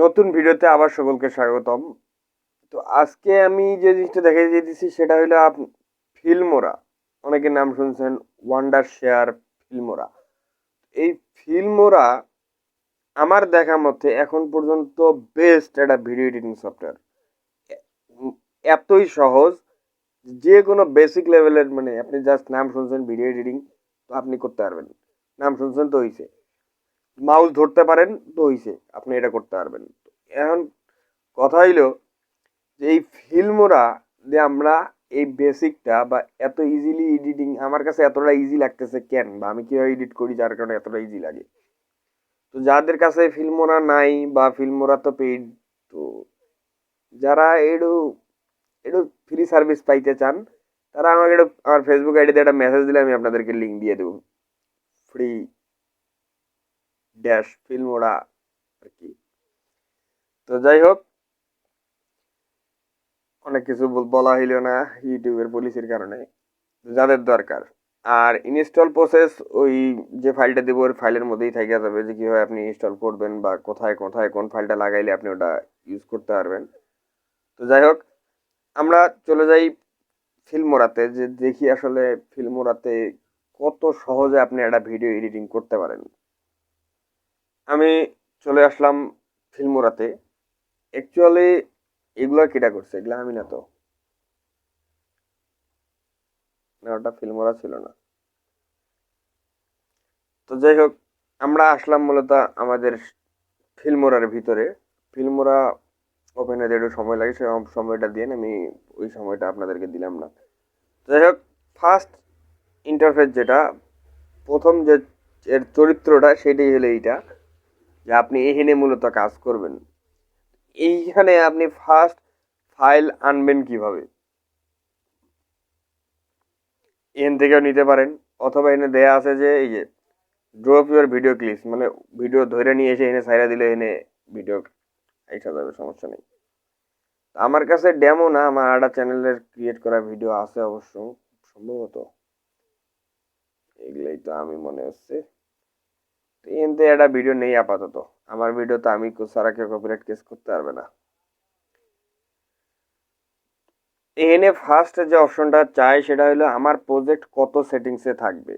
নতুন ভিডিওতে আবার সকলকে স্বাগতম। তো আজকে আমি যে জিনিসটা দেখাই দিতেছি সেটা হলো ফিল্মোরা। অনেকের নাম শুনছেন, ওয়ান্ডার শেয়ার, ফিল্মোরা। এই ফিল্মোরা আমার দেখা মতে এখন পর্যন্ত বেস্ট একটা ভিডিও এডিটিং সফটওয়্যার। এতই সহজ, যে কোনো বেসিক লেভেলের, মানে আপনি জাস্ট নাম শুনছেন ভিডিও এডিটিং, তো আপনি করতে পারবেন। নাম শুনছেন তো হইছে, মাউস ধরতে পারেন তো হইছে, আপনি এটা করতে পারবেন। এখন কথা হইলো যে এই ফিল্মোরা যে আমরা এই বেসিকটা বা এত ইজিলি এডিটিং আমার কাছে এতটা ইজি লাগতেছে কেন, বা আমি কিভাবে এডিট করি যার কারণে এতটা ইজি লাগে। তো যাদের কাছে ফিল্মোরা নাই বা ফিল্মোরা তো পেইড, তো যারা একটু একটু ফ্রি সার্ভিস পাইতে চান তারা আমাকে একটু আমার ফেসবুক আইডিতে একটা মেসেজ দিলে আমি আপনাদেরকে লিঙ্ক দিয়ে দেবো। ফ্রি ড্যাশ ফিল্মোরা আর কি। তো যাই হোক, অনেক কিছু বলা হইল না ইউটিউবের পলিসির কারণে। যাদের দরকার, আর ইনস্টল প্রসেস ওই যে ফাইলটা দেবো ওই ফাইলের মধ্যেই থেকে যাবে, যে কীভাবে আপনি ইনস্টল করবেন বা কোথায় কোথায় কোন ফাইলটা লাগাইলে আপনি ওটা ইউজ করতে পারবেন। তো যাই হোক, আমরা চলে যাই ফিল্মোরাতে, যে দেখি আসলে ফিল্মোরাতে কত সহজে আপনি একটা ভিডিও এডিটিং করতে পারেন। আমি চলে আসলাম ফিল্মোরাতে। অ্যাকচুয়ালি এগুলো কেটা করছে, এগুলো আমি না, তো না, ওটা ফিল্মোরা ছিল না। তো যাই হোক, আমরা আসলাম মূলত আমাদের ফিল্মোরার ভিতরে। ফিল্মোরা ওপেন হতে একটু সময় লাগে, সে সময়টা দিয়ে আমি ওই সময়টা আপনাদেরকে দিলাম না। যাই হোক, ফার্স্ট ইন্টারফেস যেটা, প্রথম যে এর চরিত্রটা সেটাই হলো এইটা, যে আপনি এখানে মূলত কাজ করবেন। এইখানে আপনি ফার্স্ট ফাইল আনবেন কিভাবে, এখান থেকেও নিতে পারেন, অথবা এনে দেয়া আছে যে এই যে ড্রপ ইউর ভিডিও ক্লিপস, মানে ভিডিও ধরে নিয়ে এসে এনে ছাইরা দিলে এনে ভিডিও আইসা যাবে, সমস্যা নেই। আমার কাছে ডেমো না, আমার একটা চ্যানেলের ক্রিয়েট করা ভিডিও আছে অবশ্য, সম্ভবত এগুলাই তো আমি মনে হচ্ছে। এনতে একটা ভিডিও নেই আপাতত, আমার ভিডিও তো আমি সারা কেউ কপিরাইট কেস করতে পারবে না। এনে ফার্স্ট যে অপশনটা চাই সেটা হলো আমার প্রজেক্ট কত সেটিংসে থাকবে।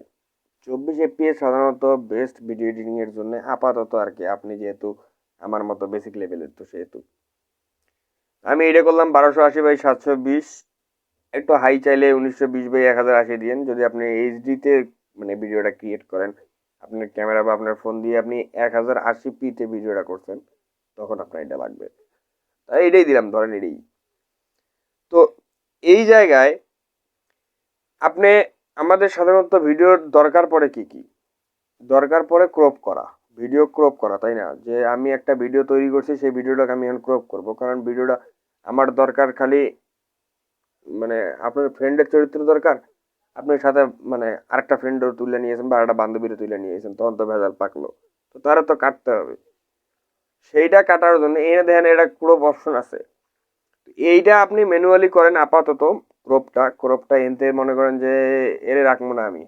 24 FPS সাধারণত বেস্ট ভিডিও এডিটিং এর জন্য আপাতত আর কি, আপনি যেহেতু আমার মতো বেসিক লেভেলের, তো সেহেতু আমি এটা করলাম 1280x720। একটু হাই চাইলে 1920x1080 দিয়েন, যদি আপনি এইচডিতে মানে ভিডিওটা ক্রিয়েট করেন, আপনার ক্যামেরা বা আপনার ফোন দিয়ে আপনি 1080p-তে ভিডিওটা করছেন, তখন আপনার এটা লাগবে। তাই এটাই দিলাম, ধরেন এটাই। তো এই জায়গায় আপনি, আমাদের সাধারণত ভিডিওর দরকার পড়ে কি কি, দরকার পড়ে ক্রপ করা, ভিডিও ক্রপ করা, তাই না? যে আমি একটা ভিডিও তৈরি করছি, সেই ভিডিওটাকে আমি এখন ক্রপ করব, কারণ ভিডিওটা আমার দরকার খালি, মানে আপনার ফ্রেন্ডের চরিত্র দরকার, আপনার সাথে মানে আরেকটা ফ্রেন্ডও তুলে নিয়েছেন বা আরেকটা বান্ধবীরও তুলে নিয়েছেন, তখন তো ভেজাল পাকলো, তো তারা তো কাটতে হবে। সেইটা কাটার জন্য এনে দেখেন এটা ক্রপ অপশন আছে, এইটা আপনি ম্যানুয়ালি করেন আপাতত। ক্রপটা এনতে মনে করেন যে এরে রাখবো না আমি,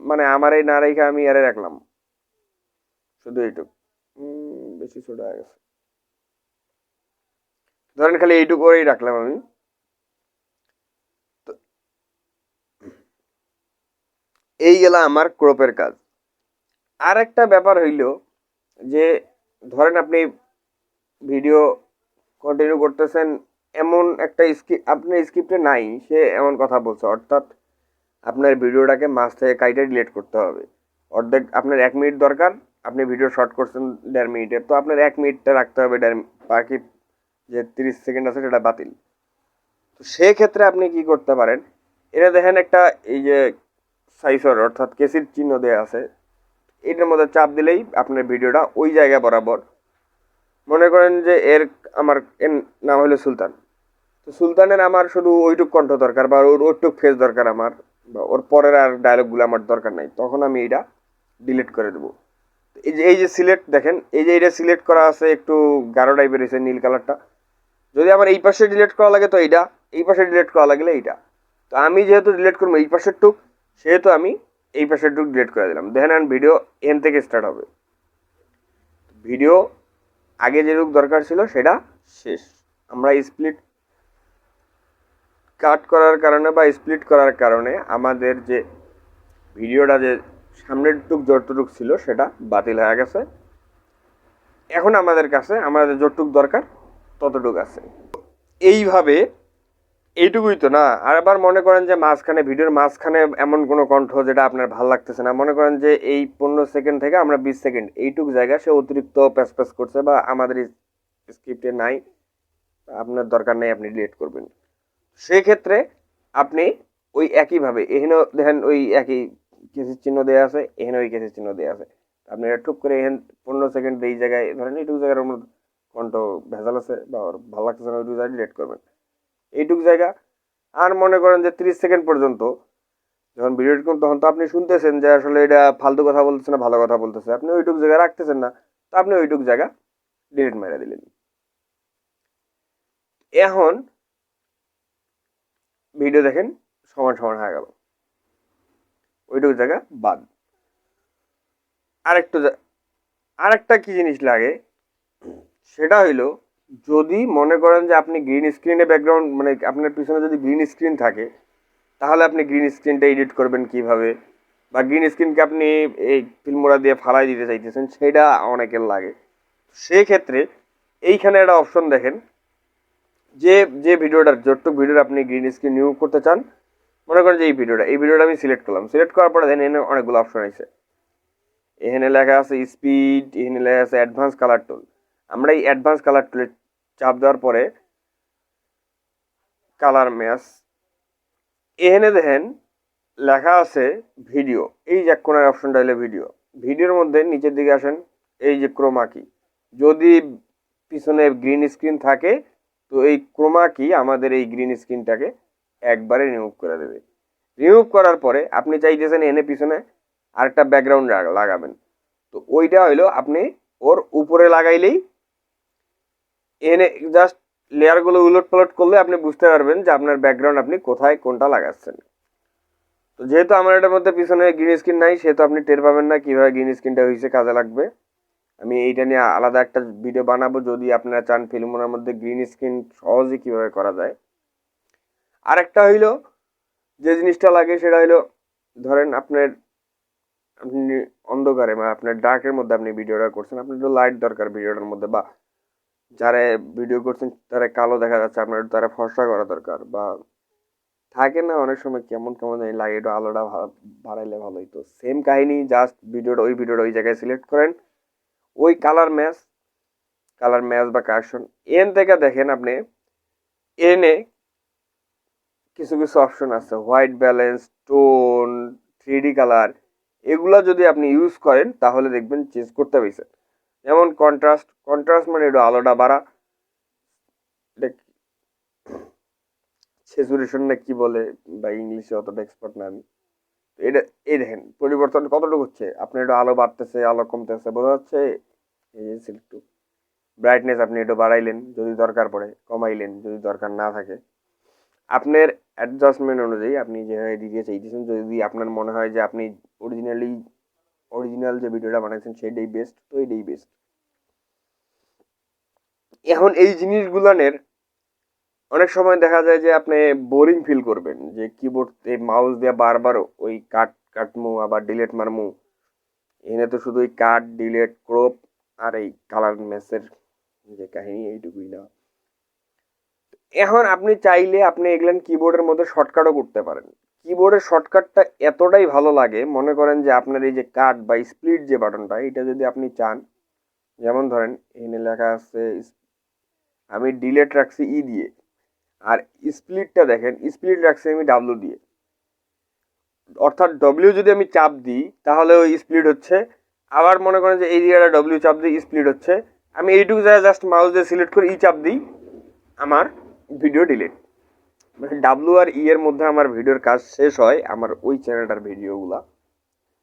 মানে আমার এই না রেখে আমি এরে রাখলাম শুধু এইটুক, বেশি ছোট হয়ে গেছে, ধরেন খালি এইটুকু করেই রাখলাম আমি। তো এই গেল আমার ক্রপের কাজ। আর একটা ব্যাপার হইল যে, ধরেন আপনি ভিডিও কন্টিনিউ করতেছেন, এমন একটা স্ক্রিপ্ট আপনার স্ক্রিপ্টে নাই, সে এমন কথা বলছে, অর্থাৎ আপনার ভিডিওটাকে মাঝ থেকে কাইটে ডিলিট করতে হবে। অর্ধেক আপনার 1 মিনিট দরকার, আপনি ভিডিও শর্ট করছেন 1.5 মিনিটের, তো আপনার 1 মিনিটটা রাখতে হবে, বাকি যে 30 সেকেন্ড আছে সেটা বাতিল। তো সেক্ষেত্রে আপনি কি করতে পারেন, এটা দেখেন একটা এই যে সাইসর অর্থাৎ কেসির চিহ্ন দেওয়া আছে, এটার মধ্যে চাপ দিলেই আপনার ভিডিওটা ওই জায়গা বরাবর, মনে করেন যে এর নাম হলো সুলতান, তো সুলতানের আমার শুধু ওইটুক কণ্ঠ দরকার বা ওর ওইটুক ফেস দরকার আমার, বা ওর পরের আর ডায়লগগুলো আমার দরকার নাই, তখন আমি এইটা ডিলিট করে দেবো। এই যে সিলেক্ট দেখেন, এই যে এটা সিলেক্ট করা আছে একটু গাঢ় টাইপের এসে নীল কালারটা, যদি আমার এই পাশে ডিলিট করা লাগে তো এইটা, এই পাশে ডিলিট করা লাগলে এইটা। তো আমি যেহেতু ডিলিট করবো এই পাশের টুক, সেহেতু আমি এই পাশের টুক ডিলিট করে দিলাম। দেখেন ভিডিও এন থেকে স্টার্ট হবে, ভিডিও আগে যেটুকু দরকার ছিল সেটা শেষ। আমরা স্প্লিট কাট করার কারণে বা স্প্লিট করার কারণে আমাদের যে ভিডিওটা যে সামনের যতটুক ছিল সেটা বাতিল হয়ে গেছে। এখন আমাদের কাছে আমাদের যতটুক দরকার ততটুক আছে। এইভাবে এইটুকুই তো না, আর আবার মনে করেন যে মাঝখানে ভিডিওর মাঝখানে এমন কোনো কণ্ঠ যেটা আপনার ভালো লাগতেছে না, মনে করেন যে এই 15 সেকেন্ড থেকে আমরা 20 সেকেন্ড এইটুক জায়গা সে অতিরিক্ত প্যাস করছে বা আমাদের স্ক্রিপ্টে নাই, আপনার দরকার নেই, আপনি ডিলিট করবেন। সেক্ষেত্রে আপনি ওই একইভাবে এখানেও দেখেন ওই একই কেসের চিহ্ন দেওয়া আছে, এখানে ওই কেসের চিহ্ন দেওয়া আছে, আপনি এটা টুক করে এখানে 15 সেকেন্ড এই জায়গায় ধরেন এইটুকু জায়গার কণ্ঠ ভেজাল আছে বা ভালো লাগতেছে না, ওইটুকু জায়গায় ডিলিট করবেন এইটুকু জায়গা। আর মনে করেন যে 30 সেকেন্ড পর্যন্ত যখন ভিডিও করুন তখন তো আপনি শুনতেছেন যে আসলে এটা ফালতু কথা বলতেছে না ভালো কথা বলতেছে, আপনি ওইটুকু জায়গা রাখতেছেন না, তো আপনি ওইটুকু জায়গা ডিলিট মেরে দিলেন। এখন ভিডিও দেখেন সমান সমান হয়ে গেল, ওইটুকু জায়গা বাদ। আরেকটা কি জিনিস লাগে সেটা হইলো, যদি মনে করেন যে আপনি গ্রিন স্ক্রিনে ব্যাকগ্রাউন্ড মানে আপনার পিছনে যদি গ্রিন স্ক্রিন থাকে, তাহলে আপনি গ্রিন স্ক্রিনটা এডিট করবেন কিভাবে, বা গ্রিন স্ক্রিনকে আপনি এই ফিল্মোরা দিয়ে ফালাই দিতে চাইতেছেন, সেটা অনেকের লাগে। সেই ক্ষেত্রে এইখানে একটা অপশন দেখেন, যে যে ভিডিওটার যতটুকু ভিডিওর আপনি গ্রিন স্ক্রিন ইউজ করতে চান, মনে করেন যে এই ভিডিওটা আমি সিলেক্ট করলাম, সিলেক্ট করার পরে এখানে অনেকগুলো অপশন আছে, এখানে লেখা আছে স্পিড, এখানে লেখা আছে অ্যাডভান্স কালার টুল। আমরা এই অ্যাডভান্স কালার টুলে চাপ দেওয়ার পরে কালার ম্যাচ, এখানে দেখেন লেখা আছে ভিডিও, এই যে কোনার অপশনটা হলো ভিডিও। ভিডিওর মধ্যে নিচের দিকে আসেন, এই যে ক্রোমা কি, যদি পিছনে গ্রিন স্ক্রিন থাকে তো এই ক্রোমা কি আমাদের এই গ্রিন স্ক্রিনটাকে একবারে রিমুভ করে দেবে। রিমুভ করার পরে আপনি চাইতেছেন এনে পিছনে আরেকটা ব্যাকগ্রাউন্ড লাগাবেন, তো ওইটা হইলো আপনি ওর উপরে লাগাইলেই এনে জাস্ট লেয়ারগুলো উলট পালট করলে আপনি বুঝতে পারবেন যে আপনার ব্যাকগ্রাউন্ড আপনি কোথায় কোনটা লাগাচ্ছেন। তো যেহেতু আমার এটার মধ্যে পিছনে গ্রিন স্ক্রিন নাই, সেহেতু আপনি টের পাবেন না কিভাবে গ্রিন স্ক্রিনটা হয়েছে, কাজে লাগবে। আমি এইটা নিয়ে আলাদা একটা ভিডিও বানাবো যদি আপনারা চান ফিল্মোনার মধ্যে গ্রিন স্ক্রিন সহজে কিভাবে করা যায়। আরেকটা হইলো যে জিনিসটা লাগে সেটা হইলো, ধরেন আপনি অন্ধকারে বা আপনার ডার্কের মধ্যে আপনি ভিডিওটা করছেন, আপনার একটু লাইট দরকার ভিডিওটার মধ্যে, বা যারা ভিডিও করছেন তারা কালো দেখা যাচ্ছে, আপনার তারা ফর্সা করা দরকার, বা থাকে না অনেক সময় কেমন কেমন জানি লাগে, একটু আলোটা বাড়াইলে ভালো হইতো। সেম কাহিনী, জাস্ট ওই জায়গায় সিলেক্ট করেন, ওই কালার ম্যাচ বা কারেকশন এন থেকে দেখেন আপনি এনে কিছু কিছু অপশন আছে, white balance, tone, 3D colour, এগুলো যদি আপনি ইউজ করেন তাহলে দেখবেন চেঞ্জ করতে পারছেন। যেমন কন্ট্রাস্ট মানে একটু আলোটা বাড়া, স্যাচুরেশন না কি বলে, বা ইংলিশে অতটা এক্সপার্ট না আমি। এটা এই দেখেন পরিবর্তন কতটুকু হচ্ছে, আপনার একটু আলো বাড়তেছে আলো কমতেছে বোঝা যাচ্ছে। এই যে একটু ব্রাইটনেস আপনি একটু বাড়াইলেন যদি দরকার পড়ে, কমাইলেন যদি দরকার না থাকে, আপনার অ্যাডজাস্টমেন্ট অনুযায়ী আপনি যেভাবে দিতে চাইতেছেন। যদি আপনার মনে হয় যে আপনি অরিজিনাল যে ভিডিওটা বানাইছেন সেটাই বেস্ট, তো এটাই বেস্ট। এখন এই জিনিসগুলানের অনেক সময় দেখা যায় যে আপনি বোরিং ফিল করবেন, যে কিবোর্ড মাউস দিয়ে বারবার ওই কাটমু আবার ডিলেট মারমু, এনে তো শুধু ওই কাট ডিলেট ক্রপ আর এই কালার ম্যাচের যে কাহিনী এইটুকুই না। এখন আপনি চাইলে আপনি এগুলেন কিবোর্ডের মধ্যে শর্টকাটও করতে পারেন। কিবোর্ডের শর্টকাটটা এতটাই ভালো লাগে, মনে করেন যে আপনার এই যে কাট বা স্প্লিট যে বাটনটা, এটা যদি আপনি চান, যেমন ধরেন এখানে লেখা আছে, আমি ডিলেট রাখছি ই দিয়ে, আর স্প্লিটটা দেখেন স্প্লিট রাখছি আমি ডাব্লু দিয়ে, অর্থাৎ ডব্লিউ যদি আমি চাপ দিই তাহলে ওই স্প্লিট হচ্ছে, আবার মনে করেন যে এই জায়গাটা ডব্লিউ চাপ দিই স্প্লিট হচ্ছে, আমি এইটুকু জায়গায় জাস্ট মাউস দিয়ে সিলেক্ট করে ই চাপ দিই, আমার ভিডিও ডিলিট। মানে ডাব্লু আর ই এর মধ্যে আমার ভিডিওর কাজ শেষ হয় আমার ওই চ্যানেলটার ভিডিওগুলা।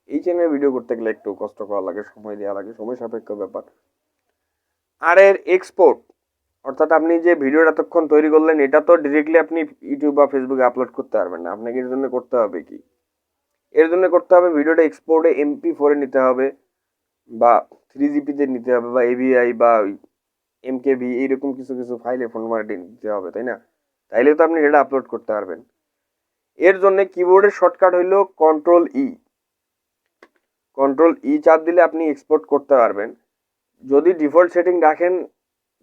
এই চ্যানেলে ভিডিও করতে গেলে একটু কষ্ট করা লাগে, সময় দেওয়া লাগে, সময় সাপেক্ষ ব্যাপার। আর এর এক্সপোর্ট, অর্থাৎ আপনি যে ভিডিওটা এতক্ষণ তৈরি করলেন এটা তো ডিরেক্টলি আপনি ইউটিউব বা ফেসবুকে আপলোড করতে পারবেন না, আপনাকে এর জন্য করতে হবে কি, এর জন্য করতে হবে ভিডিওটা এক্সপোর্টে MP4 নিতে হবে, বা 3GPতে নিতে হবে, বা AVI বা MKV এইরকম কিছু কিছু ফাইলে ফিল্মোরা দিতে হবে, তাই না? তাইলে তো আপনি এটা আপলোড করতে পারবেন। এর জন্য কিবোর্ডের শর্টকাট হইল কন্ট্রোল ই চাপ দিলে আপনি এক্সপোর্ট করতে পারবেন। যদি ডিফল্ট সেটিং রাখেন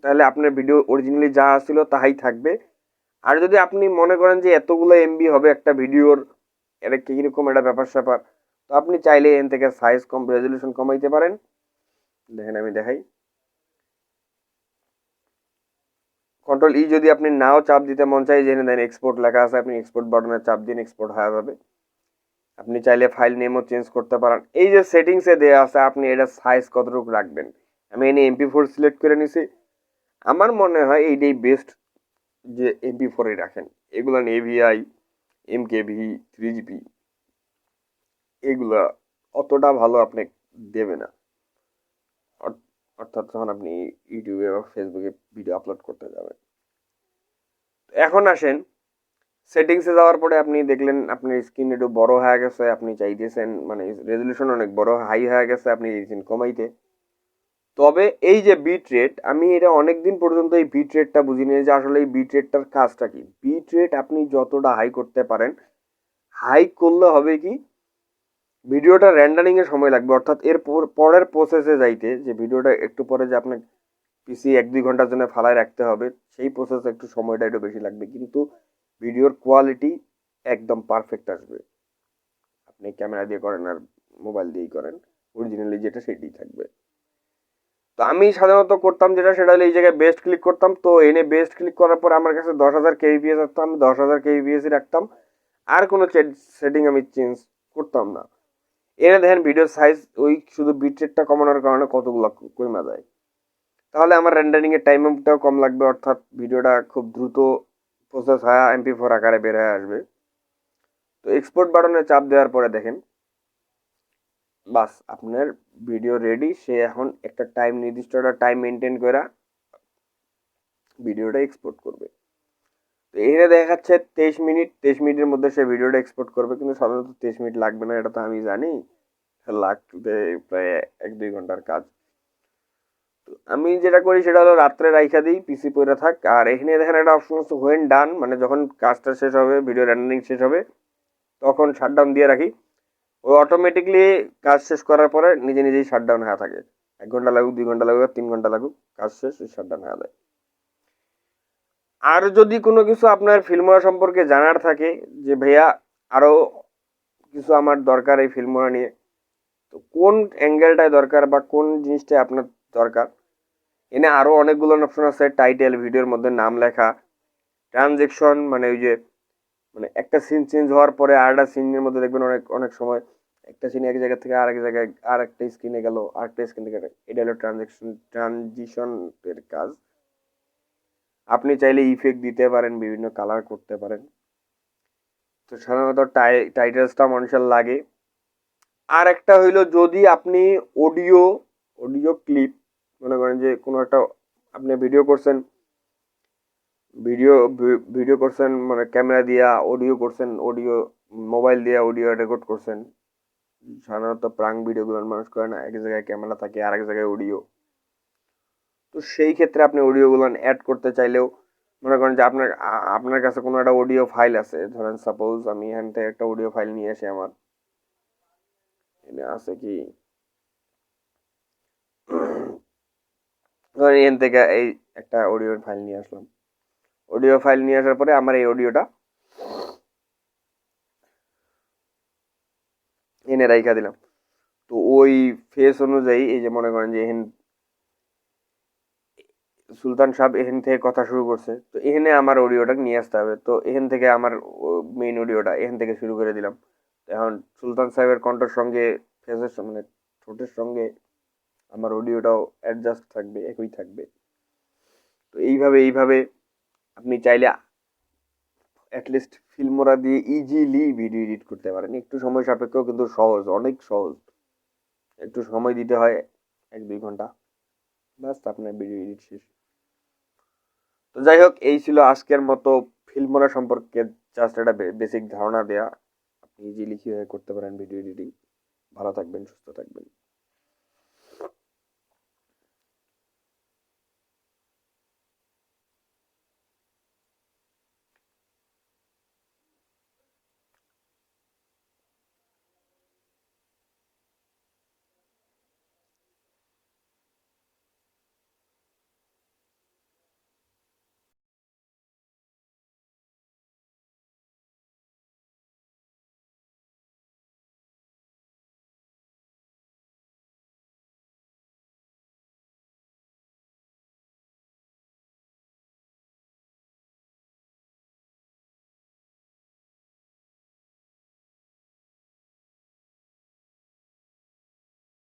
তাহলে আপনার ভিডিও অরিজিনালি যা ছিল তাই থাকবে। আর যদি আপনি মনে করেন যে এতগুলো MB হবে একটা ভিডিওর, এটা কীরকম একটা ব্যাপার স্যাপার, তো আপনি চাইলে এখান থেকে সাইজ কম, রেজলিউশন কমাইতে পারেন। দেখেন আমি দেখাই, কন্ট্রোল ই যদি আপনি নাও চাপ দিতে মন চাই, জেনে দেন এক্সপোর্ট লেখা আছে, আপনি এক্সপোর্ট বাটনে চাপ দিন, এক্সপোর্ট হয়ে যাবে। আপনি চাইলে ফাইল নেমও চেঞ্জ করতে পারেন। এই যে সেটিংসে দেওয়া আছে আপনি এটা সাইজ কতটুকু রাখবেন, আমি এনে MP4 সিলেক্ট করে নিছি। আমার মনে হয় এইটাই বেস্ট যে MP4 রাখেন। এগুলো AVI, MKV, 3GP এগুলা অতটা ভালো আপনি দেবে না, অর্থাৎ যখন আপনি ইউটিউবে বা ফেসবুকে ভিডিও আপলোড করতে যাবেন। এখন আসেন সেটিংসে যাওয়ার পরে আপনি দেখলেন আপনার স্ক্রিন একটু বড় হয়ে গেছে, আপনি চাইতেছেন মানে রেজলিউশন অনেক বড় হাই হয়ে গেছে, আপনি চাইছেন কমাইতে। তবে এই যে বিট রেট, আমি এটা অনেক দিন পর্যন্ত এই বিট রেটটা বুঝিনি যে আসলে এই বিট রেটটার কাজটা কি। বিট রেট আপনি যতটা হাই করতে পারেন, হাই করলে হবে কি ভিডিওটা র্যান্ডারিং এর সময় লাগবে, অর্থাৎ এর পরের প্রসেসে যাইতে, যে ভিডিওটা একটু পরে যে আপনার পিসি 1-2 ঘন্টার জন্য ফালায় রাখতে হবে, সেই প্রসেসে একটু সময়টা একটু বেশি লাগবে, কিন্তু ভিডিওর কোয়ালিটি একদম পারফেক্ট আসবে। আপনি ক্যামেরা দিয়ে করেন আর মোবাইল দিয়েই করেন, অরিজিনালি যেটা সেটাই থাকবে। তো আমি সাধারণত করতাম যেটা, সেটা হলো এই জায়গায় বেস্ট ক্লিক করতাম। তো এনে বেস্ট ক্লিক করার পর আমার কাছে 10,000 kbps আসতো, আমি 10,000 kbps রাখতাম, আর কোনো সেটিং আমি চেঞ্জ করতাম না। এনে দেখেন ভিডিও সাইজ ওই শুধু বিটরেটটা কমানোর কারণে কতগুলো কমে যায়। তাহলে আমার রেন্ডারিং এর টাইমটাও কম লাগবে, অর্থাৎ ভিডিওটা খুব দ্রুত প্রসেস হয়, MP4 আকারে বের হয়ে আসবে। তো এক্সপোর্ট বাটনে চাপ দেওয়ার পরে দেখেন বাস আপনার ভিডিও রেডি। সে এখন একটা টাইম, নির্দিষ্ট একটা টাইম মেনটেন করে ভিডিওটা এক্সপোর্ট করবে। তো এখানে দেখাচ্ছে 23 মিনিট, 23 মিনিটের মধ্যে সে ভিডিওটা এক্সপোর্ট করবে, কিন্তু সাধারণত 23 মিনিট লাগবে না, এটা তো আমি জানি, লাগবে প্রায় 1-2 ঘন্টার কাজ। তো আমি যেটা করি সেটা হলো রাত্রে রাইখা দিই, পিসি পড়ে থাক। আর এখানে দেখেন একটা অপশন আছে হোয়েন ডান, মানে যখন কাজটা শেষ হবে, ভিডিও রেন্ডারিং শেষ হবে, তখন শাটডাউন দিয়ে রাখি। ও অটোমেটিকলি কাজ শেষ করার পরে নিজে নিজেই শাটডাউন হয়ে থাকে। 1 ঘন্টা লাগুক, 2 ঘন্টা লাগুক, 3 ঘন্টা লাগুক, কাজ শেষ, শাটডাউন হয়ে যায়। আর যদি কোনো কিছু আপনার ফিল্মোরা সম্পর্কে জানার থাকে, যে ভাইয়া আরও কিছু আমার দরকার এই ফিল্মোরা নিয়ে, তো কোন অ্যাঙ্গেলটায় দরকার বা কোন জিনিসটাই আপনার দরকার, এনে আরও অনেকগুলো অপশন আছে। টাইটেল, ভিডিওর মধ্যে নাম লেখা, ট্রানজেকশন, মানে ওই যে মানে একটা সিন চেঞ্জ হওয়ার পরে আরেকটা সিনের মধ্যে দেখবেন অনেক অনেক সময় একটা সিন এক জায়গা থেকে আরেক জায়গায় আরেকটা স্ক্রিনে গেল, আরেকটা স্ক্রিন থেকে এটা হলো ট্রানজিশন এর কাজ। আপনি চাইলে ইফেক্ট দিতে পারেন, বিভিন্ন কালার করতে পারেন। তো সাধারণত টাইটেলসটা মানুষের লাগে। আর একটা হইলো যদি আপনি অডিও অডিও ক্লিপ, মনে করেন যে কোনো একটা আপনি ভিডিও ভিডিও করছেন, মানে ক্যামেরা দিয়া অডিও করছেন, অডিও মোবাইল দিয়ে অডিও রেকর্ড করছেন। সাধারণত প্রাঙ্ক ভিডিওগুলো মানুষ করে না, এক জায়গায় ক্যামেরা থাকে আর এক জায়গায় অডিও। তো সেই ক্ষেত্রে আপনি অডিওগুলো অ্যাড করতে চাইলেও, মনে করেন যে আপনার আপনার কাছে কোনো একটা অডিও ফাইল আছে, ধরেন সাপোজ আমি এখান থেকে একটা অডিও ফাইল নিয়ে আসি, আমার এখানে আছে কি, ধরেন এখান থেকে এই একটা অডিও ফাইল নিয়ে আসলাম। অডিও ফাইল নিয়ে আসার পরে আমার এই অডিওটা এনে রাইখা দিলাম। তো ওই ফেস অনুযায়ী, এই যে মনে করেন যে এখানে সুলতান সাহেব এখান থেকে কথা শুরু করছে, তো এখানে আমার অডিওটা নিয়ে আসতে হবে। তো এখান থেকে আমার মেইন অডিওটা এখান থেকে শুরু করে দিলাম। এখন সুলতান সাহেবের কণ্ঠের সঙ্গে ফেসের মানে ঠোঁটের সঙ্গে আমার অডিওটাও অ্যাডজাস্ট থাকবে, একই থাকবে। তো এইভাবে আপনি চাইলে অ্যাটলিস্ট ফিল্মোরা দিয়ে ইজিলি ভিডিও এডিট করতে পারেন। একটু সময় সাপেক্ষ, কিন্তু সহজ, অনেক সহজ। একটু সময় দিতে হয়, 1-2 ঘন্টা, ব্যাস আপনার ভিডিও এডিট শেষ। তো যাই হোক, এই ছিল আজকের মতো ফিল্মোরা সম্পর্কে জাস্ট একটা বেসিক ধারণা দেয়া। আপনি ইজিলি কীভাবে করতে পারেন ভিডিও এডিটিং। ভালো থাকবেন, সুস্থ থাকবেন।